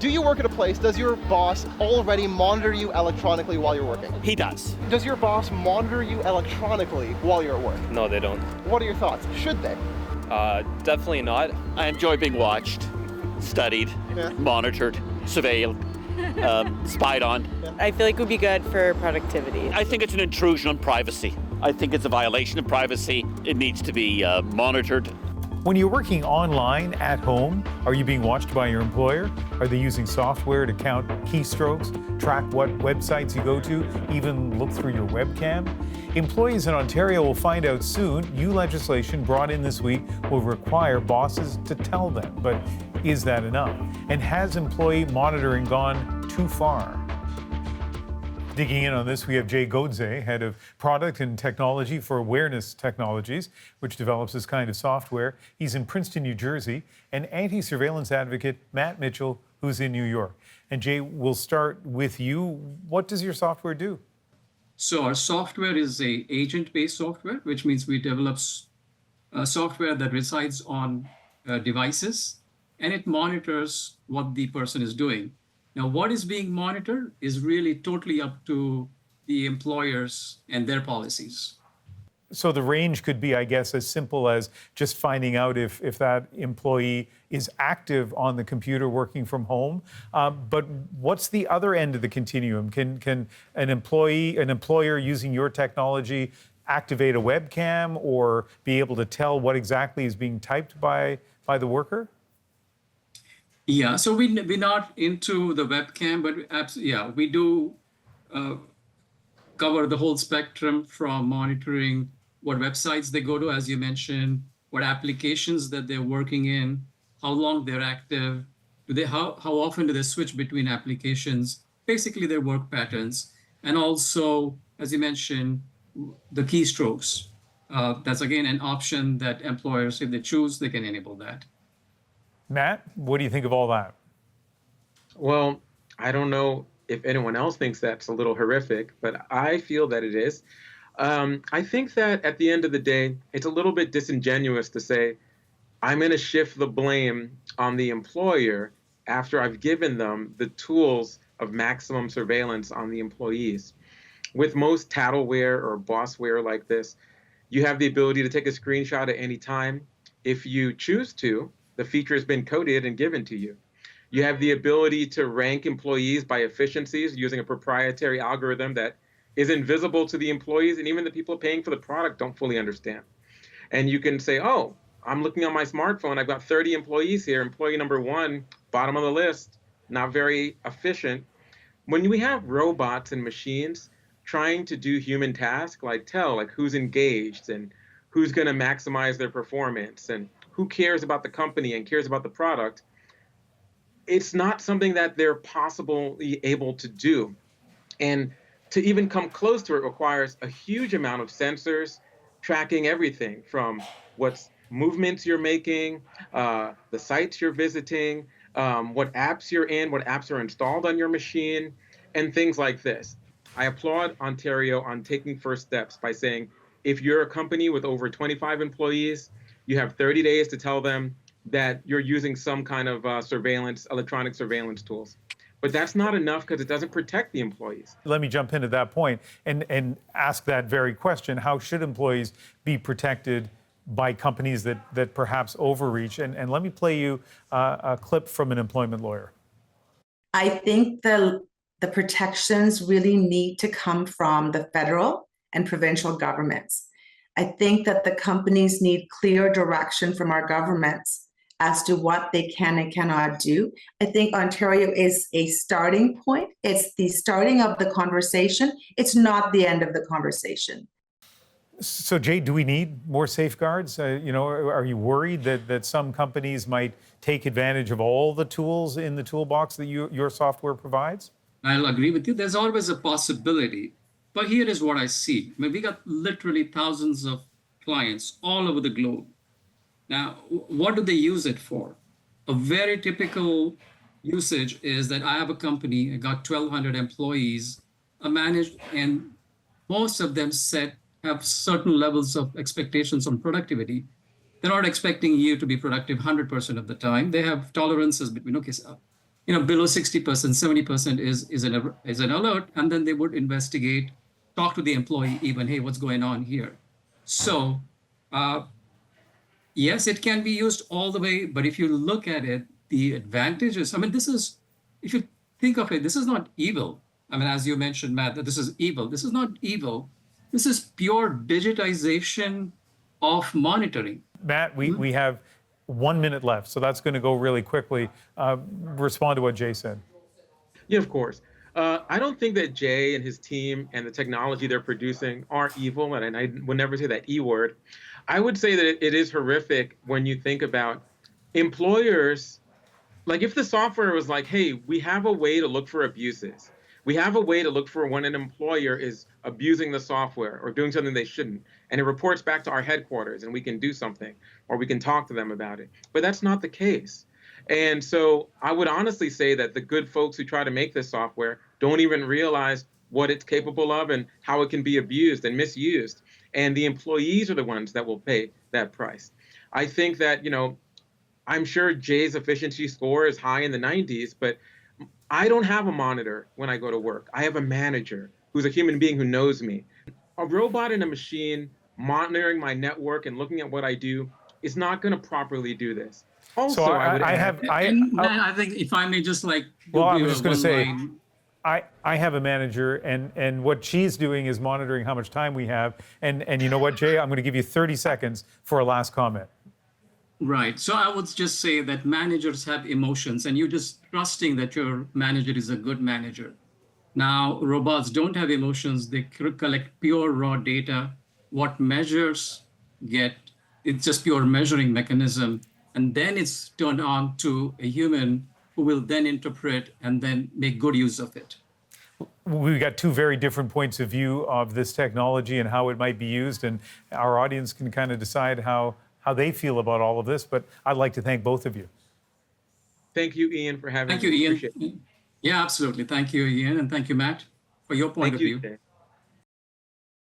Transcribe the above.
Do you work at a place, does your boss already monitor you electronically while you're working? He does. Does your boss monitor you electronically while you're at work? No, they don't. What are your thoughts? Should they? Definitely not. I enjoy being watched, studied, monitored, surveilled, spied on. I feel like it would be good for productivity. I think it's an intrusion on privacy. I think it's a violation of privacy. It needs to be monitored. When you're working online at home, are you being watched by your employer? Are they using software to count keystrokes, track what websites you go to, even look through your webcam? Employees in Ontario will find out soon. New legislation brought in this week will require bosses to tell them. But is that enough? And has employee monitoring gone too far? Digging in on this, we have Jay Godse, head of product and technology for Awareness Technologies, which develops this kind of software. He's in Princeton, New Jersey, and anti-surveillance advocate Matt Mitchell, who's in New York. And Jay, we'll start with you. What does your software do? So our software is a agent-based software, which means we develop software that resides on devices, and it monitors what the person is doing. Now, what is being monitored is really totally up to the employers and their policies. So the range could be, I guess, as simple as just finding out if that employee is active on the computer working from home. But what's the other end of the continuum? Can an employer using your technology activate a webcam or be able to tell what exactly is being typed by the worker? Yeah, so we're not into the webcam, but we do cover the whole spectrum from monitoring what websites they go to, as you mentioned, what applications that they're working in, how long they're active, how often do they switch between applications, basically their work patterns, and also, as you mentioned, the keystrokes. That's again an option that employers, if they choose, they can enable that. Matt, what do you think of all that? Well, I don't know if anyone else thinks that's a little horrific, but I feel that it is. I think that at the end of the day, it's a little bit disingenuous to say, I'm going to shift the blame on the employer after I've given them the tools of maximum surveillance on the employees. With most tattleware or bossware like this, you have the ability to take a screenshot at any time. If you choose to, the feature has been coded and given to you. You have the ability to rank employees by efficiencies using a proprietary algorithm that is invisible to the employees, and even the people paying for the product don't fully understand. And you can say, oh, I'm looking on my smartphone, I've got 30 employees here. Employee number 1, bottom of the list, not very efficient. When we have robots and machines trying to do human tasks, like tell like who's engaged and who's going to maximize their performance and who cares about the company and cares about the product, it's not something that they're possibly able to do. And to even come close to it requires a huge amount of sensors tracking everything from what movements you're making, the sites you're visiting, what apps you're in, what apps are installed on your machine, and things like this. I applaud Ontario on taking first steps by saying, if you're a company with over 25 employees, you have 30 days to tell them that you're using some kind of electronic surveillance tools. But that's not enough because it doesn't protect the employees. Let me jump into that point and ask that very question. How should employees be protected by companies that perhaps overreach? And let me play you a clip from an employment lawyer. I think the protections really need to come from the federal and provincial governments. I think that the companies need clear direction from our governments as to what they can and cannot do. I think Ontario is a starting point. It's the starting of the conversation. It's not the end of the conversation. So, Jay, do we need more safeguards? Are you worried that some companies might take advantage of all the tools in the toolbox that your software provides? I'll agree with you. There's always a possibility. But here is what I see. I mean, we got literally thousands of clients all over the globe. Now, what do they use it for? A very typical usage is that I have a company, I got 1,200 employees, managed, and most of them have certain levels of expectations on productivity. They're not expecting you to be productive 100% of the time. They have tolerances between, below 60%, 70% is an alert, and then they would investigate, talk to the employee even, hey, what's going on here? So yes, it can be used all the way, but if you look at it, the advantages, I mean, if you think of it, this is not evil. I mean, as you mentioned, Matt, that this is evil. This is not evil. This is pure digitization of monitoring. Matt, we have 1 minute left, so that's going to go really quickly. Respond to what Jay said. Yeah, of course. I don't think that Jay and his team and the technology they're producing are evil, and I would never say that E word. I would say that it is horrific when you think about employers. Like if the software was like, hey, we have a way to look for abuses. We have a way to look for when an employer is abusing the software or doing something they shouldn't. And it reports back to our headquarters and we can do something or we can talk to them about it. But that's not the case. And so I would honestly say that the good folks who try to make this software don't even realize what it's capable of and how it can be abused and misused. And the employees are the ones that will pay that price. I think that, I'm sure Jay's efficiency score is high in the 90s, but I don't have a monitor when I go to work. I have a manager who's a human being who knows me. A robot and a machine monitoring my network and looking at what I do is not going to properly do this. Also, So I think if I may just I was just going to say, I have a manager, and what she's doing is monitoring how much time we have. And you know what, Jay? I'm going to give you 30 seconds for a last comment. Right. So I would just say that managers have emotions, and you're just trusting that your manager is a good manager. Now, robots don't have emotions. They collect pure raw data. What measures it's just pure measuring mechanism. And then it's turned on to a human who will then interpret and then make good use of it. We've got two very different points of view of this technology and how it might be used, and our audience can kind of decide how they feel about all of this. But I'd like to thank both of you. Thank you, Ian, for having me. Thank you, Ian. Yeah, absolutely. Thank you, Ian, and thank you, Matt, for your point of view. Jay.